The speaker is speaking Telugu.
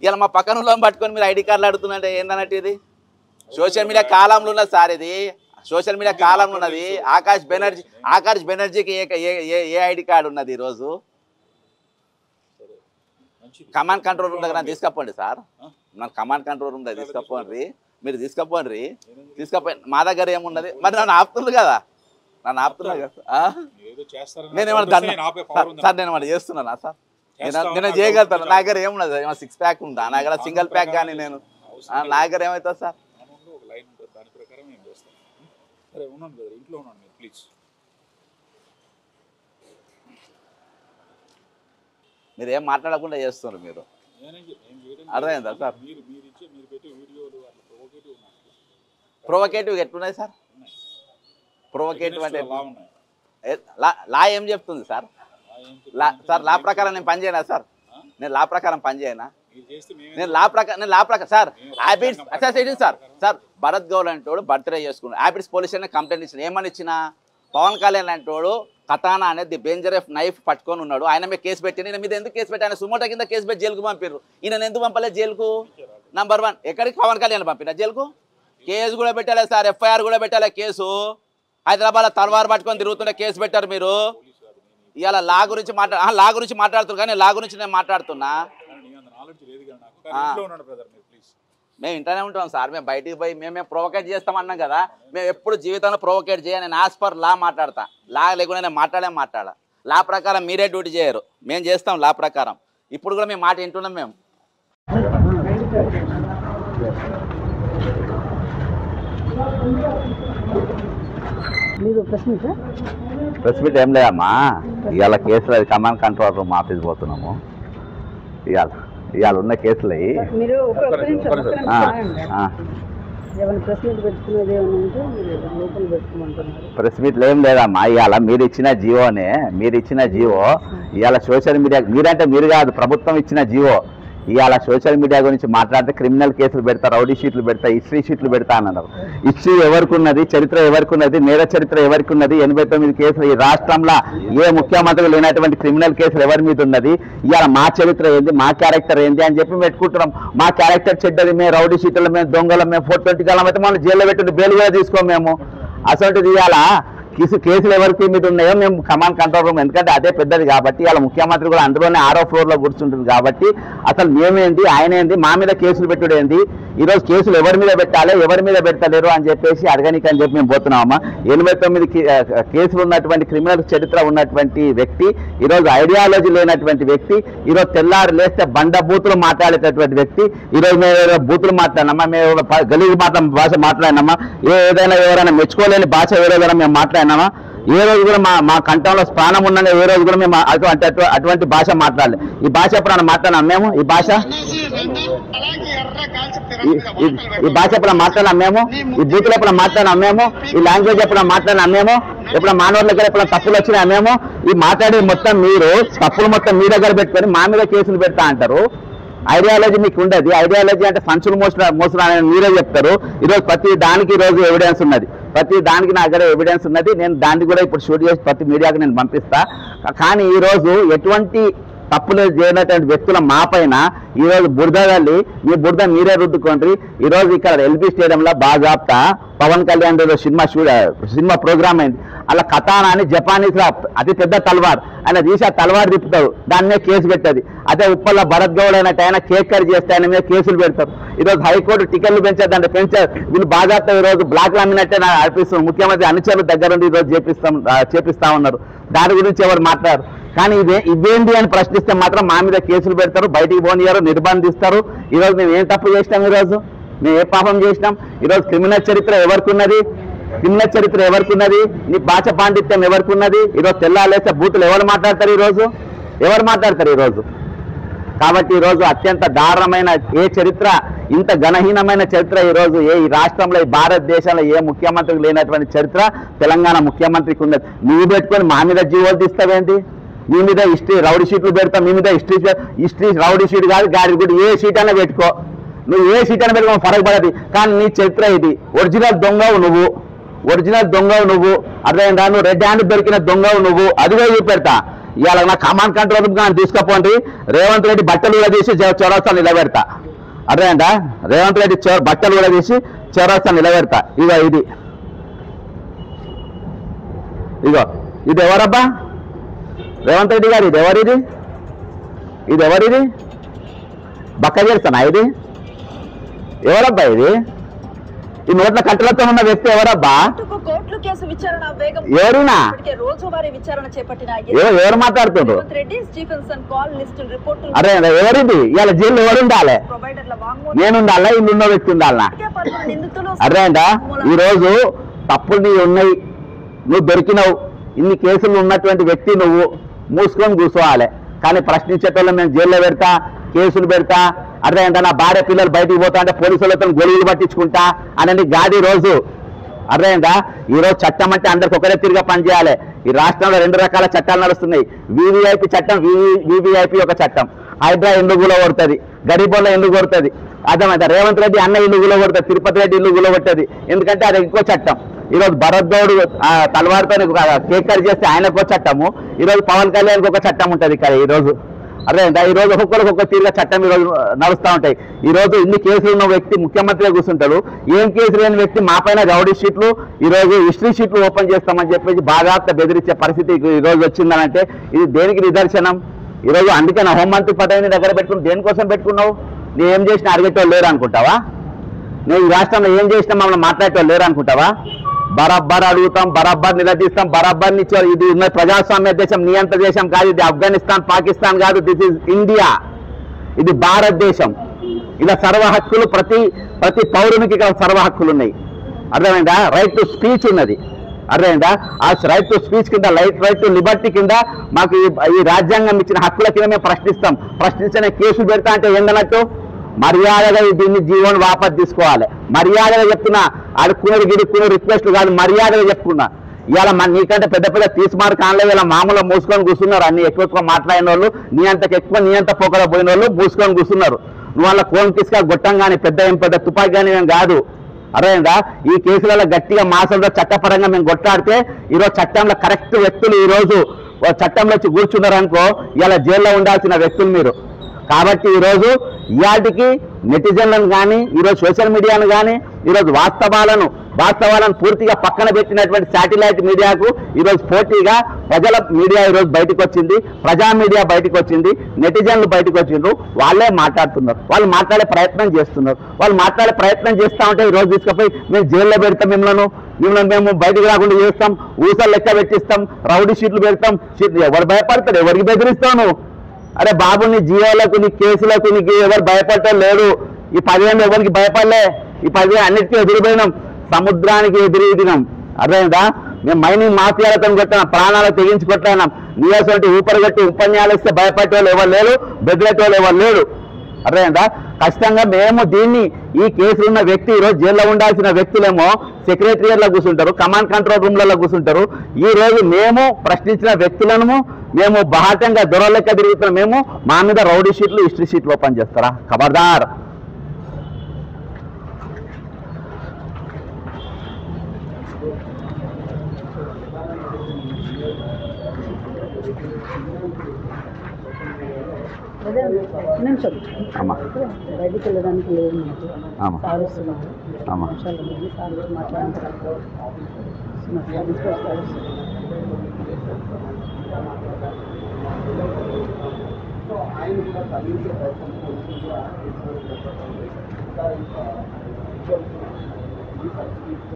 ఇలా మా పక్కన వాళ్ళని పట్టుకొని మీరు ఐడి కార్డులు అడుగుతుందంటే ఏందన్నట్టు ఇది సోషల్ మీడియా కాలంలో ఉన్నది సార్ ఇది సోషల్ మీడియా కాలంలో ఉన్నది ఆకాష్ బెనర్జీకి ఏ ఐడి కార్డు ఉన్నది ఈరోజు కమాండ్ కంట్రోల్ రూమ్ దగ్గర తీసుకపోండి సార్ నాకు కమాండ్ కంట్రోల్ రూమ్ దగ్గర తీసుకపోండి మీరు తీసుకపోండి మా దగ్గర ఏమున్నది మరి నన్ను ఆపుతుంది కదా నన్ను ఆపుతున్నా కదా నేనేమన్నా సార్ నేను ఏమన్నా చేస్తున్నానా సార్ నేను చేయగలుగుతాను నా దగ్గర ఏమున్నది ఏమన్నా 6 ప్యాక్ ఉందా నా దగ్గర సింగిల్ ప్యాక్ కానీ నేను నా దగ్గర ఏమవుతుంది సార్ మీరు ఏం మాట్లాడకుండా చేస్తున్నారు మీరు అర్థమైందా సార్ ప్రొవకేటివ్ ఎట్లున్నాయి సార్ ప్రొవకేటివ్ అంటే లా ఏం చెప్తుంది సార్ లా ప్రకారం నేను పని చేయనా సార్ నేను లా ప్రకారం పని చేయనా నేను లా ప్రకారం sir habits sir Bharat Goud అంటోడు బర్త్డే చేసుకున్నాడు హ్యాబిట్స్ పోలీస్ కంప్లైంట్ ఇచ్చిన ఏమని ఇచ్చిన పవన్ కళ్యాణ్ అంటోడు కతానా అనేది డేంజర్ ఆఫ్ నైఫ్ పట్టుకొని ఉన్నాడు ఆయన మీద కేసు పెట్టి ఈయన మీద ఎందుకు కేసు పెట్టి ఆయన సుమోటో కింద కేసు పెట్టి జైలుకు పంపారు ఈయన ఎందుకు పంపలేదు జైలుకు నంబర్ 1 ఎక్కడికి పవన్ కళ్యాణ్ పంపిన జైలుకు కేసు కూడా పెట్టాలి సార్ ఎఫ్ఐఆర్ కూడా పెట్టాలి కేసు హైదరాబాద్లో తలవారు పట్టుకొని తిరుగుతుంటే కేసు పెట్టారు మీరు ఇవాళ లా గురించి మాట్లాడుతున్నారు కానీ లా గురించి నేను మాట్లాడుతున్నా మేము ఇంటనే ఉంటాం సార్ మేము బయటికి పోయి మేము ప్రొవోకేట్ చేస్తామన్నాం కదా మేము ఎప్పుడు జీవితంలో ప్రొవోకేట్ చేయాలి నేను యాజ్ పర్ లా మాట్లాడతా లా లేకుండా నేను మాట్లాడా లా ప్రకారం మీరే డ్యూటీ చేయరు మేము చేస్తాం లా ప్రకారం ఇప్పుడు కూడా మేము మాట వింటున్నాం మేము ప్రెస్ మీట్ ఏం లేదమ్మా ఇవాళ కేసులు అది కమాండ్ కంట్రోల్ రూమ్ ఆఫీస్ పోతున్నాము ఇవాళ ఉన్న కేసులు ప్రెస్ మీట్లు ఏం లేదమ్మా ఇవాళ మీరు ఇచ్చిన జీవో ఇవాళ సోషల్ మీడియా మీరంటే మీరు కాదు ప్రభుత్వం ఇచ్చిన జీవో ఇవాళ సోషల్ మీడియా గురించి మాట్లాడితే క్రిమినల్ కేసులు పెడతా రౌడీ షీట్లు పెడతా హిస్టరీ షీట్లు పెడతా అన్నారు హిస్టరీ ఎవరికి ఉన్నది చరిత్ర ఎవరికి ఉన్నది నేర చరిత్ర ఎవరికి ఉన్నది 89 కేసులు ఈ రాష్ట్రంలో ఏ ముఖ్యమంత్రి లేనటువంటి క్రిమినల్ కేసులు ఎవరి మీద ఉన్నది ఇవాళ మా చరిత్ర ఏంది మా క్యారెక్టర్ ఏంది అని చెప్పి పెట్టుకుంటున్నాం మా క్యారెక్టర్ చెడ్డది మేము రౌడీ షీట్లు మేము దొంగలం మేము 420 కాలం అయితే మనం జైల్లో పెట్టి బెయిల్ కూడా తీసుకోం మేము అసలు ఇవాళ కేసులు ఎవరికి మీద ఉన్నాయో మేము కమాండ్ కంట్రోల్ రూమ్ ఎందుకంటే అదే పెద్దది కాబట్టి వాళ్ళ ముఖ్యమంత్రి కూడా అందులోనే 6వ ఫ్లోర్లో కూర్చుంటుంది కాబట్టి అసలు మేమేంది ఆయన ఏంది మా మీద కేసులు పెట్టుడేంది ఈరోజు కేసులు ఎవరి మీద పెట్టాలి ఎవరి మీద పెట్టలేరు అని చెప్పేసి అడగనికి అని చెప్పి మేము పోతున్నామమ్మా 89 కేసులు ఉన్నటువంటి క్రిమినల్ చరిత్ర ఉన్నటువంటి వ్యక్తి ఈరోజు ఐడియాలజీ లేనటువంటి వ్యక్తి ఈరోజు తెల్లారు లేస్తే బండ బూతులు మాట్లాడేటటువంటి వ్యక్తి ఈరోజు మేము బూతులు మాట్లాడినామా మేము గలీజు భాష మాట్లాడినామా ఏదైనా ఎవరైనా మెచ్చుకోలేని భాష ఏదైనా మేము మాట్లాడినామా ఏ రోజు కూడా మా కంఠంలో ప్రాణం ఉన్నది ఏ రోజు కూడా మేము అటువంటి భాష మాట్లాడలేదు ఈ భాష ఎప్పుడైనా మాట్లాడినాం మేము ఈ భాష ఎప్పుడైనా మాట్లాడినాం మేము ఈ బూతులు ఎప్పుడైనా మాట్లాడినాం మేము ఈ లాంగ్వేజ్ ఎప్పుడైనా మాట్లాడినాం మేము ఎప్పుడైనా మానవుల దగ్గర ఎప్పుడైనా తప్పులు వచ్చినా మేము ఈ మాట్లాడే మొత్తం మీరు తప్పులు మొత్తం మీ దగ్గర పెట్టుకొని మా మీద కేసులు పెడతా అంటారు ఐడియాలజీ మీకు ఉండదు ఐడియాలజీ అంటే సంచులు మోసడాలని మీరే చెప్తారు ఈరోజు ప్రతి దానికి ఈరోజు ఎవిడెన్స్ ఉన్నది ప్రతి దానికి నా దగ్గర ఎవిడెన్స్ ఉన్నది నేను దాన్ని కూడా ఇప్పుడు షూట్ చేసి ప్రతి మీడియాకు నేను పంపిస్తా కానీ ఈరోజు ఎటువంటి తప్పులు చేయనటువంటి వ్యక్తుల మా పైన ఈరోజు బురద తల్లి మీ బురద మీరే రుద్దుకోండి ఈరోజు ఇక్కడ ఎల్బీ స్టేడియంలో బాజాప్తా పవన్ కళ్యాణ్ సినిమా ప్రోగ్రామ్ అయింది అలా కతానా అని జపానీస్ అతి పెద్ద తల్వార్ ఆయన తీసి ఆ తల్వార్ తిప్పుతారు దాన్నే కేసు పెట్టదు అదే ఉప్పల్లో భరత్ గౌడ్ అయినట్టు ఆయన కేక్ కట్ చేస్తే ఆయన మీద కేసులు పెడతారు ఈరోజు హైకోర్టు టికెట్లు పెంచదంటే పెంచారు వీళ్ళు బాజాప్తా ఈరోజు బ్లాక్ అమ్మినట్టే నాకు అనిపిస్తుంది ముఖ్యమంత్రి అనుచరుల దగ్గర నుండి ఈరోజు చేపిస్తా ఉన్నారు దాని గురించి ఎవరు మాట్లాడారు కానీ ఇదేంటి అని ప్రశ్నిస్తే మాత్రం మా మీద కేసులు పెడతారు బయటికి పోనీయారు నిర్బంధిస్తారు ఈరోజు మేము ఏం తప్పు చేసినాం ఈరోజు మేము ఏ పాపం చేసినాం ఈరోజు క్రిమినల్ చరిత్ర ఎవరికి ఉన్నది నీ భాష పాండిత్యం ఎవరికి ఉన్నది ఈరోజు తెల్లాలేస్తే బూతులు ఎవరు మాట్లాడతారు ఈరోజు కాబట్టి ఈరోజు అత్యంత దారుణమైన ఏ చరిత్ర ఇంత ఘనహీనమైన చరిత్ర ఈరోజు ఈ రాష్ట్రంలో ఈ భారతదేశంలో ఏ ముఖ్యమంత్రికి లేనటువంటి చరిత్ర తెలంగాణ ముఖ్యమంత్రికి ఉన్నది నువ్వు పెట్టుకొని మా మీద జీవోలు తీస్తావేంటి మీ మీద హిస్టరీ రౌడీ షీట్లు పెడతాం మీ మీద హిస్టరీ రౌడీ షీట్ కాదు గాడి కూడా ఏ షీట్ అయినా పెట్టుకో నువ్వు ఏ షీట్ అయినా పెట్టుకో ఫరక్ పడది కానీ నీ చరిత్ర ఇది ఒరిజినల్ దొంగవు నువ్వు అర్థమైందా నువ్వు రెడ్ హ్యాండ్ దొరికిన దొంగవు నువ్వు అదిగో చూపెడతా ఇవాళ నా కమాండ్ కంట్రోల్ కానీ తీసుకుపోండి, రేవంత్ రెడ్డి బట్టలు కూడా తీసి చౌరస్తా నిలబెడతా. అర్థమైందా? రేవంత్ రెడ్డి బట్టలు కూడా తీసి చౌరస్తా నిలబెడతా. ఇగో ఇది ఎవరబ్బా? రేవంత్ రెడ్డి గారు ఇది ఎవరిది? ఇది ఎవరిది? బక్క చేస్తానా ఇది? ఎవరబ్బా ఇది? ఈ నోట్ల కట్టలతో ఉన్న వ్యక్తి ఎవరబ్బా? ఎవరునా? ఎవరు మాట్లాడుతుండ్రు? అరే ఎవరిది? ఇవాళ జైలు ఎవరు ఉండాలి? నేను ఉండాలా? ఇల్లు ఉన్న వ్యక్తి ఉండాలా? అరే అంట ఈ రోజు తప్పులు నీ ఉన్నాయి, నువ్వు దొరికినావు, ఇన్ని కేసులు ఉన్నటువంటి వ్యక్తి నువ్వు మూసుకొని కూర్చోవాలి. కానీ ప్రశ్నించేటోళ్ళు మేము జైల్లో పెడతా, కేసులు పెడతా, అర్థం ఏంటంటే నా భార్య పిల్లలు బయటికి పోతా అంటే పోలీసులతో గొలుగులు పట్టించుకుంటా అని గాది రోజు. అర్థమైందా? ఈరోజు చట్టం అంటే అందరికి ఒకరే తిరిగా పనిచేయాలి. ఈ రాష్ట్రంలో 2 రకాల చట్టాలు నడుస్తున్నాయి. వివిఐపి చట్టం, వివిఐపి ఒక చట్టం. హైడ్రా ఇల్లు గులగొడుతుంది, గరీబోళ్ళ ఇల్లు కొడుతుంది. అర్థమైందా? రేవంత్ రెడ్డి అన్న ఇల్లు గులగొడుతుంది, తిరుపతి రెడ్డి ఇల్లు గులగొట్టేది. ఎందుకంటే అది ఇంకో చట్టం. ఈరోజు భరత్ గౌడ్ తలవారితో కేక్ కట్ చేస్తే ఆయనకు ఒక చట్టము, ఈరోజు పవన్ కళ్యాణ్కి ఒక చట్టం ఉంటుంది ఇక్కడ. ఈరోజు అర్థమైందా? ఈరోజు ఒక్కొక్కరికి ఒక్కొక్క తీరుగా చట్టం ఈరోజు నడుస్తూ ఉంటాయి. ఈరోజు ఇన్ని కేసులు ఉన్న వ్యక్తి ముఖ్యమంత్రిగా కూర్చుంటాడు. ఏం కేసు లేని వ్యక్తి మా పైన రౌడీ షీట్లు, ఈరోజు హిస్టరీ షీట్లు ఓపెన్ చేస్తామని చెప్పేసి బాగా బెదిరించే పరిస్థితి ఈరోజు వచ్చిందనంటే ఇది దేనికి నిదర్శనం? ఈరోజు అందుకే నా హోంమంత్రి పదవిని దగ్గర పెట్టుకుని దేనికోసం పెట్టుకున్నావు? నేను ఏం చేసినా అడిగేటోళ్ళు లేరు అనుకుంటావా? నేను ఈ రాష్ట్రంలో ఏం చేసినా మమ్మల్ని మాట్లాడేటోళ్ళు లేరు అనుకుంటావా? బరాబర్ అడుగుతాం, బరాబర్ నిలదీస్తాం, బరాబర్ ఇది ఉన్న ప్రజాస్వామ్య దేశం, నియంత్ర దేశం కాదు. ఇది ఆఫ్ఘనిస్తాన్, పాకిస్తాన్ కాదు. This is India. ఇది భారతదేశం. ఇలా సర్వ హక్కులు ప్రతి పౌరునికి ఇక్కడ సర్వ హక్కులు ఉన్నాయి. అర్థమైందా? రైట్ టు స్పీచ్ ఉన్నది. అర్థమైందా? ఆ రైట్ టు స్పీచ్ కింద, రైట్ టు లిబర్టీ కింద మాకు ఈ రాజ్యాంగం ఇచ్చిన హక్కుల కింద మేము ప్రశ్నిస్తాం. ప్రశ్నించిన కేసు పెడతా అంటే ఏందన్నట్టు? మర్యాదగా దీన్ని జీవోని వాపస్ తీసుకోవాలి. మర్యాదగా చెప్తున్నా, అడుక్కునేది గిడుక్కునే రిక్వెస్ట్లు కాదు, మర్యాదగా చెప్పుకున్నా. ఇవాళ నీకంటే పెద్ద పెద్ద తీసుమారు కానలే ఇలా మామూలుగా మూసుకొని కూర్చున్నారు. అన్ని ఎక్కువ మాట్లాడిన వాళ్ళు, నీ అంత పోకడ పోయిన వాళ్ళు మూసుకొని కూర్చున్నారు. నువ్వు వాళ్ళ కోన్ తీసుకా గొట్టం కానీ పెద్ద తుపాకి కానీ మేము కాదు. అర్థమైందా? ఈ కేసులలో గట్టిగా మాసంలో చట్టపరంగా మేము కొట్లాడితే ఈరోజు చట్టంలో కరెక్ట్ వ్యక్తులు ఈరోజు చట్టంలో వచ్చి కూర్చున్నారనుకో, ఇలా జైల్లో ఉండాల్సిన వ్యక్తులు మీరు. కాబట్టి ఈరోజు ఇవాటికి నెటిజన్లను కానీ, ఈరోజు సోషల్ మీడియాను కానీ, ఈరోజు వాస్తవాలను పూర్తిగా పక్కన పెట్టినటువంటి శాటిలైట్ మీడియాకు ఈరోజు పోటీగా ప్రజల మీడియా ఈరోజు బయటకు వచ్చింది, ప్రజా మీడియా బయటకు వచ్చింది, నెటిజన్లు బయటకు వచ్చిండ్రు. వాళ్ళే మాట్లాడుతున్నారు, వాళ్ళు మాట్లాడే ప్రయత్నం చేస్తున్నారు. వాళ్ళు మాట్లాడే ప్రయత్నం చేస్తూ ఉంటే ఈరోజు తీసుకుపోయి మేము జైల్లో పెడతాం, మిమ్మల్ని మేము బయటకు రాకుండా చేస్తాం, ఊసలు లెక్క పెట్టిస్తాం, రౌడీ షీట్లు పెడతాం. ఎవరు భయపడతారు? ఎవరికి బెదిరిస్తావు నువ్వు? అరే బాబు, నీ జీవోలకు, నీ కేసులకు నీకు ఎవరు భయపడటం లేదు. ఈ 10 ఏళ్ళు ఎవరికి భయపడలే. ఈ 10 ఏళ్ళు అన్నిటికీ ఎదురుపోయినాం, సముద్రానికి ఎదురుదినాం. అర్థమైందా? మేము మైనింగ్ మాఫియాలతో కొట్టినాం, ప్రాణాలు తెగించి కొట్టినాం. నీయసంటి ఊపరు కొట్టి ఉపన్యాలు ఇస్తే భయపడే వాళ్ళు ఎవరు లేరు, బెదిరేటోళ్ళు ఎవరు లేరు. అర్థమైందా? ఖచ్చితంగా మేము దీన్ని, ఈ కేసులు ఉన్న వ్యక్తి ఈరోజు జైల్లో ఉండాల్సిన వ్యక్తులేమో సెక్రటరియట్లో కూర్చుంటారు, కమాండ్ కంట్రోల్ రూమ్లలో కూర్చుంటారు. ఈ రోజు మేము ప్రశ్నించిన వ్యక్తులను మేము బహాటంగా దొరలెక్క తిరుగుతున్నాం. మేము మా మీద రౌడీ షీట్లు, హిస్టరీ షీట్లు ఓపెన్ చేస్తారా? ఖబర్దార్. అమ్మా బయటికి వెళ్ళడానికి లేదు. అమ్మా అమ్మా మాట్లాడాలి.